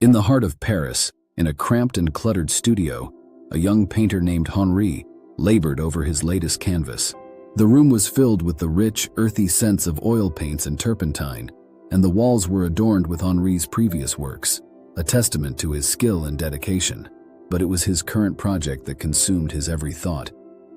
In the heart of Paris, in a cramped and cluttered studio, a young painter named Henri labored over his latest canvas. The room was filled with the rich, earthy scents of oil paints and turpentine, and the walls were adorned with Henri's previous works, a testament to his skill and dedication. But it was his current project that consumed his every thought,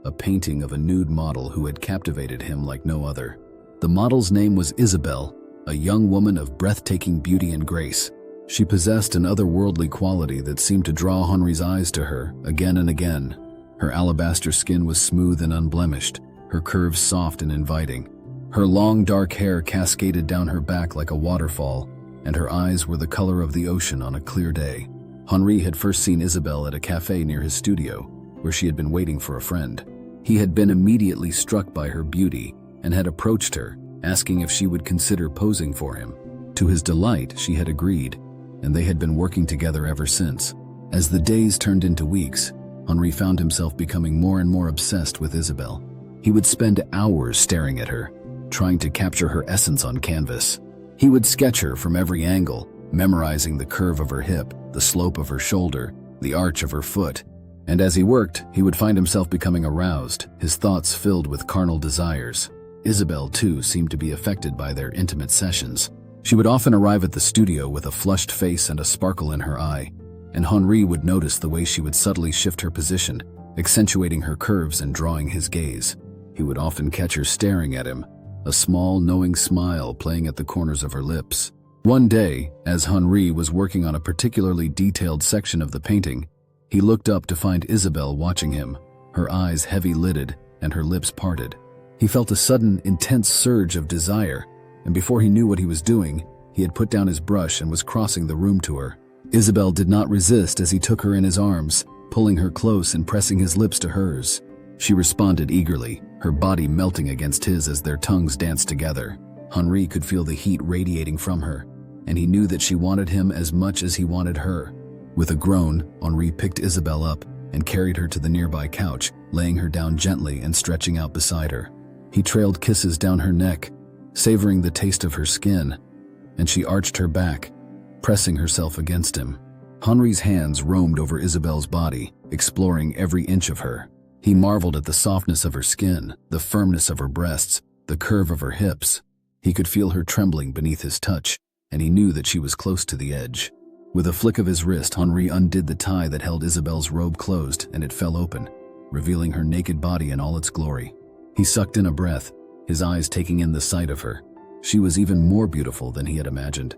a painting of a nude model who had captivated him like no other. The model's name was Isabelle, a young woman of breathtaking beauty and grace. She possessed an otherworldly quality that seemed to draw Henri's eyes to her again and again. Her alabaster skin was smooth and unblemished, her curves soft and inviting. Her long dark hair cascaded down her back like a waterfall, and her eyes were the color of the ocean on a clear day. Henri had first seen Isabelle at a cafe near his studio, where she had been waiting for a friend. He had been immediately struck by her beauty and had approached her, asking if she would consider posing for him. To his delight, she had agreed, and they had been working together ever since. As the days turned into weeks, Henri found himself becoming more and more obsessed with Isabelle. He would spend hours staring at her, trying to capture her essence on canvas. He would sketch her from every angle, memorizing the curve of her hip, the slope of her shoulder, the arch of her foot. And as he worked, he would find himself becoming aroused, his thoughts filled with carnal desires. Isabelle, too, seemed to be affected by their intimate sessions. She would often arrive at the studio with a flushed face and a sparkle in her eye, and Henri would notice the way she would subtly shift her position, accentuating her curves and drawing his gaze. He would often catch her staring at him, a small, knowing smile playing at the corners of her lips. One day, as Henri was working on a particularly detailed section of the painting, he looked up to find Isabelle watching him, her eyes heavy-lidded and her lips parted. He felt a sudden, intense surge of desire, and before he knew what he was doing, he had put down his brush and was crossing the room to her. Isabelle did not resist as he took her in his arms, pulling her close and pressing his lips to hers. She responded eagerly, her body melting against his as their tongues danced together. Henri could feel the heat radiating from her, and he knew that she wanted him as much as he wanted her. With a groan, Henri picked Isabelle up and carried her to the nearby couch, laying her down gently and stretching out beside her. He trailed kisses down her neck, savoring the taste of her skin, and she arched her back, pressing herself against him. Henri's hands roamed over Isabelle's body, exploring every inch of her. He marveled at the softness of her skin, the firmness of her breasts, the curve of her hips. He could feel her trembling beneath his touch, and he knew that she was close to the edge. With a flick of his wrist, Henri undid the tie that held Isabelle's robe closed, and it fell open, revealing her naked body in all its glory. He sucked in a breath, his eyes taking in the sight of her. She was even more beautiful than he had imagined,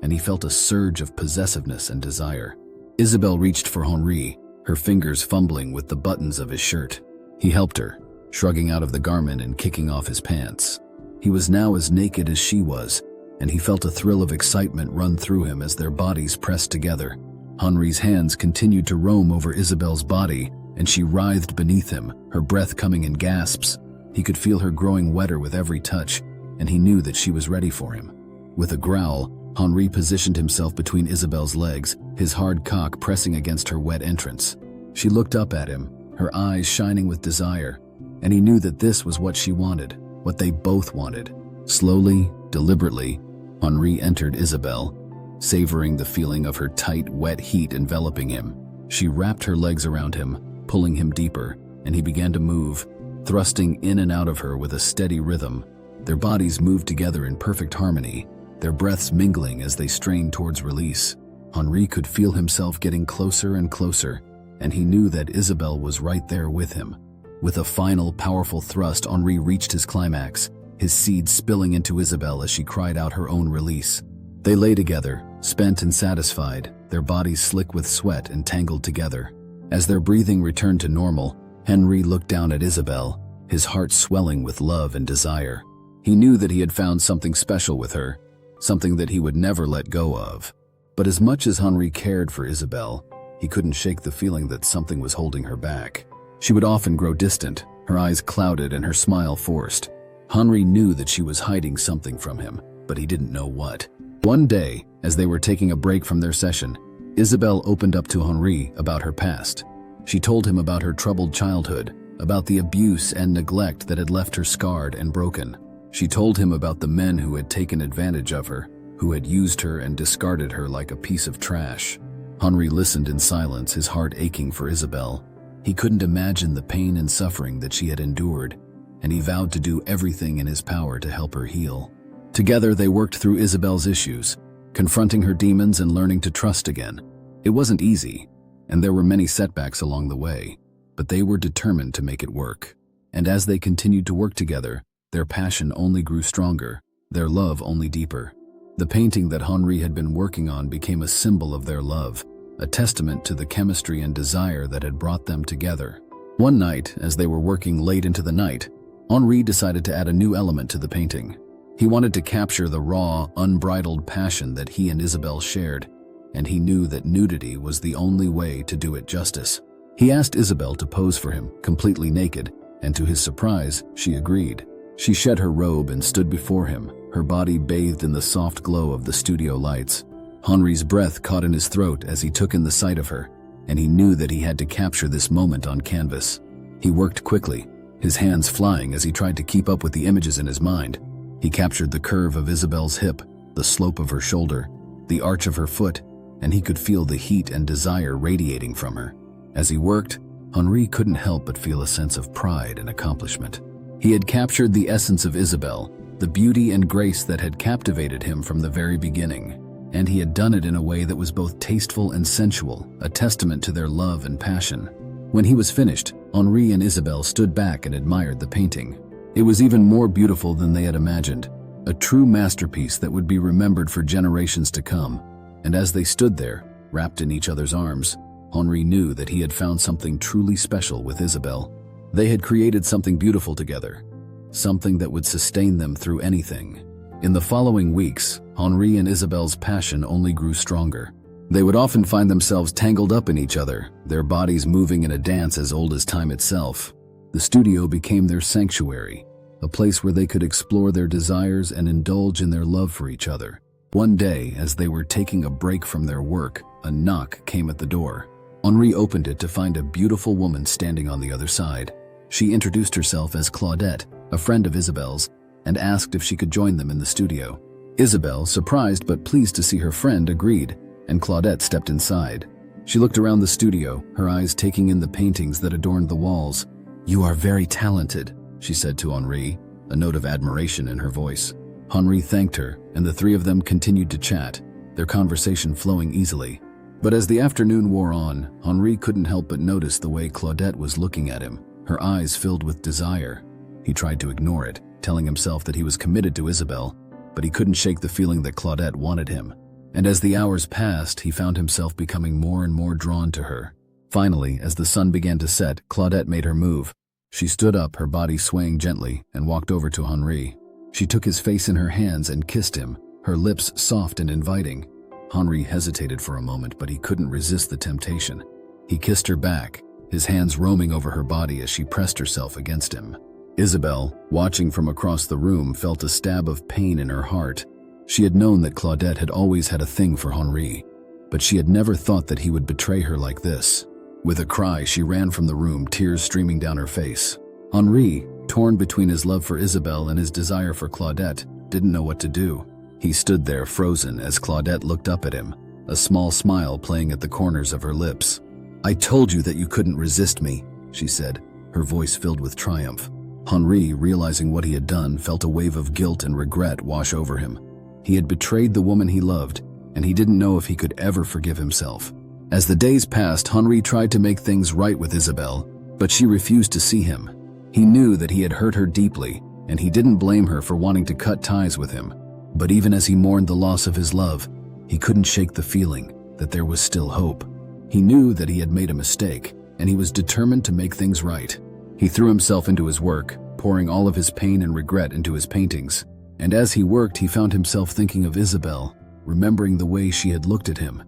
and he felt a surge of possessiveness and desire. Isabelle reached for Henri, her fingers fumbling with the buttons of his shirt. He helped her, shrugging out of the garment and kicking off his pants. He was now as naked as she was, and he felt a thrill of excitement run through him as their bodies pressed together. Henri's hands continued to roam over Isabelle's body, and she writhed beneath him, her breath coming in gasps. He could feel her growing wetter with every touch, and he knew that she was ready for him. With a growl, Henri positioned himself between Isabelle's legs, his hard cock pressing against her wet entrance. She looked up at him, her eyes shining with desire, and he knew that this was what she wanted, what they both wanted. Slowly, deliberately, Henri entered Isabelle, savoring the feeling of her tight, wet heat enveloping him. She wrapped her legs around him, pulling him deeper, and he began to move, thrusting in and out of her with a steady rhythm. Their bodies moved together in perfect harmony, their breaths mingling as they strained towards release. Henri could feel himself getting closer and closer, and he knew that Isabelle was right there with him. With a final, powerful thrust, Henri reached his climax, his seed spilling into Isabelle as she cried out her own release. They lay together, spent and satisfied, their bodies slick with sweat and tangled together. As their breathing returned to normal, Henri looked down at Isabelle, his heart swelling with love and desire. He knew that he had found something special with her, something that he would never let go of. But as much as Henri cared for Isabelle, he couldn't shake the feeling that something was holding her back. She would often grow distant, her eyes clouded and her smile forced. Henri knew that she was hiding something from him, but he didn't know what. One day, as they were taking a break from their session, Isabelle opened up to Henri about her past. She told him about her troubled childhood, about the abuse and neglect that had left her scarred and broken. She told him about the men who had taken advantage of her, who had used her and discarded her like a piece of trash. Henri listened in silence, his heart aching for Isabelle. He couldn't imagine the pain and suffering that she had endured, and he vowed to do everything in his power to help her heal. Together they worked through Isabelle's issues, confronting her demons and learning to trust again. It wasn't easy, and there were many setbacks along the way, but they were determined to make it work. And as they continued to work together, their passion only grew stronger, their love only deeper. The painting that Henri had been working on became a symbol of their love, a testament to the chemistry and desire that had brought them together. One night, as they were working late into the night, Henri decided to add a new element to the painting. He wanted to capture the raw, unbridled passion that he and Isabelle shared, and he knew that nudity was the only way to do it justice. He asked Isabelle to pose for him, completely naked, and to his surprise, she agreed. She shed her robe and stood before him, her body bathed in the soft glow of the studio lights. Henri's breath caught in his throat as he took in the sight of her, and he knew that he had to capture this moment on canvas. He worked quickly, his hands flying as he tried to keep up with the images in his mind. He captured the curve of Isabelle's hip, the slope of her shoulder, the arch of her foot, and he could feel the heat and desire radiating from her. As he worked, Henri couldn't help but feel a sense of pride and accomplishment. He had captured the essence of Isabelle, the beauty and grace that had captivated him from the very beginning, and he had done it in a way that was both tasteful and sensual, a testament to their love and passion. When he was finished, Henri and Isabelle stood back and admired the painting. It was even more beautiful than they had imagined, a true masterpiece that would be remembered for generations to come. And as they stood there, wrapped in each other's arms, Henri knew that he had found something truly special with Isabelle. They had created something beautiful together, something that would sustain them through anything. In the following weeks, Henri and Isabelle's passion only grew stronger. They would often find themselves tangled up in each other, their bodies moving in a dance as old as time itself. The studio became their sanctuary, a place where they could explore their desires and indulge in their love for each other. One day, as they were taking a break from their work, a knock came at the door. Henri opened it to find a beautiful woman standing on the other side. She introduced herself as Claudette, a friend of Isabelle's, and asked if she could join them in the studio. Isabelle, surprised but pleased to see her friend, agreed, and Claudette stepped inside. She looked around the studio, her eyes taking in the paintings that adorned the walls. "You are very talented," she said to Henri, a note of admiration in her voice. Henri thanked her, and the three of them continued to chat, their conversation flowing easily. But as the afternoon wore on, Henri couldn't help but notice the way Claudette was looking at him, her eyes filled with desire. He tried to ignore it, telling himself that he was committed to Isabelle, but he couldn't shake the feeling that Claudette wanted him. And as the hours passed, he found himself becoming more and more drawn to her. Finally, as the sun began to set, Claudette made her move. She stood up, her body swaying gently, and walked over to Henri. She took his face in her hands and kissed him, her lips soft and inviting. Henri hesitated for a moment, but he couldn't resist the temptation. He kissed her back, his hands roaming over her body as she pressed herself against him. Isabelle, watching from across the room, felt a stab of pain in her heart. She had known that Claudette had always had a thing for Henri, but she had never thought that he would betray her like this. With a cry, she ran from the room, tears streaming down her face. Henri, torn between his love for Isabelle and his desire for Claudette, didn't know what to do. He stood there frozen as Claudette looked up at him, a small smile playing at the corners of her lips. "I told you that you couldn't resist me," she said, her voice filled with triumph. Henri, realizing what he had done, felt a wave of guilt and regret wash over him. He had betrayed the woman he loved, and he didn't know if he could ever forgive himself. As the days passed, Henri tried to make things right with Isabelle, but she refused to see him. He knew that he had hurt her deeply, and he didn't blame her for wanting to cut ties with him. But even as he mourned the loss of his love, he couldn't shake the feeling that there was still hope. He knew that he had made a mistake, and he was determined to make things right. He threw himself into his work, pouring all of his pain and regret into his paintings. And as he worked, he found himself thinking of Isabelle, remembering the way she had looked at him,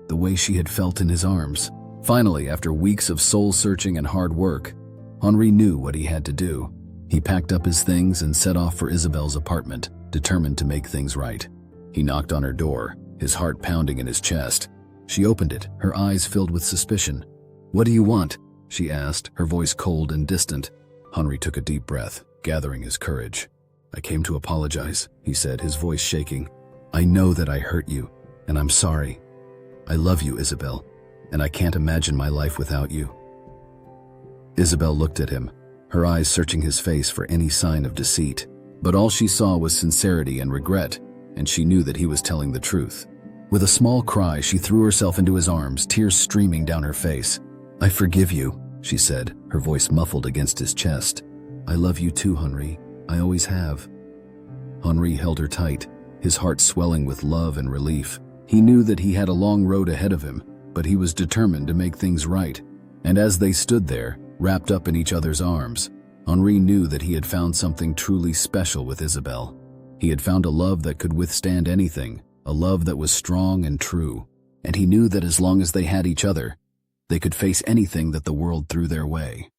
the way she had felt in his arms. Finally, after weeks of soul-searching and hard work, Henri knew what he had to do. He packed up his things and set off for Isabelle's apartment, determined to make things right. He knocked on her door, his heart pounding in his chest. She opened it, her eyes filled with suspicion. "What do you want?" she asked, her voice cold and distant. Henri took a deep breath, gathering his courage. "I came to apologize," he said, his voice shaking. I know that I hurt you, and I'm sorry. I love you, Isabelle, and I can't imagine my life without you." Isabelle looked at him, her eyes searching his face for any sign of deceit. But all she saw was sincerity and regret, and she knew that he was telling the truth. With a small cry, she threw herself into his arms, tears streaming down her face. "I forgive you," she said, her voice muffled against his chest. "I love you too, Henri. I always have." Henri held her tight, his heart swelling with love and relief. He knew that he had a long road ahead of him, but he was determined to make things right. And as they stood there, wrapped up in each other's arms, Henri knew that he had found something truly special with Isabelle. He had found a love that could withstand anything, a love that was strong and true. And he knew that as long as they had each other, they could face anything that the world threw their way.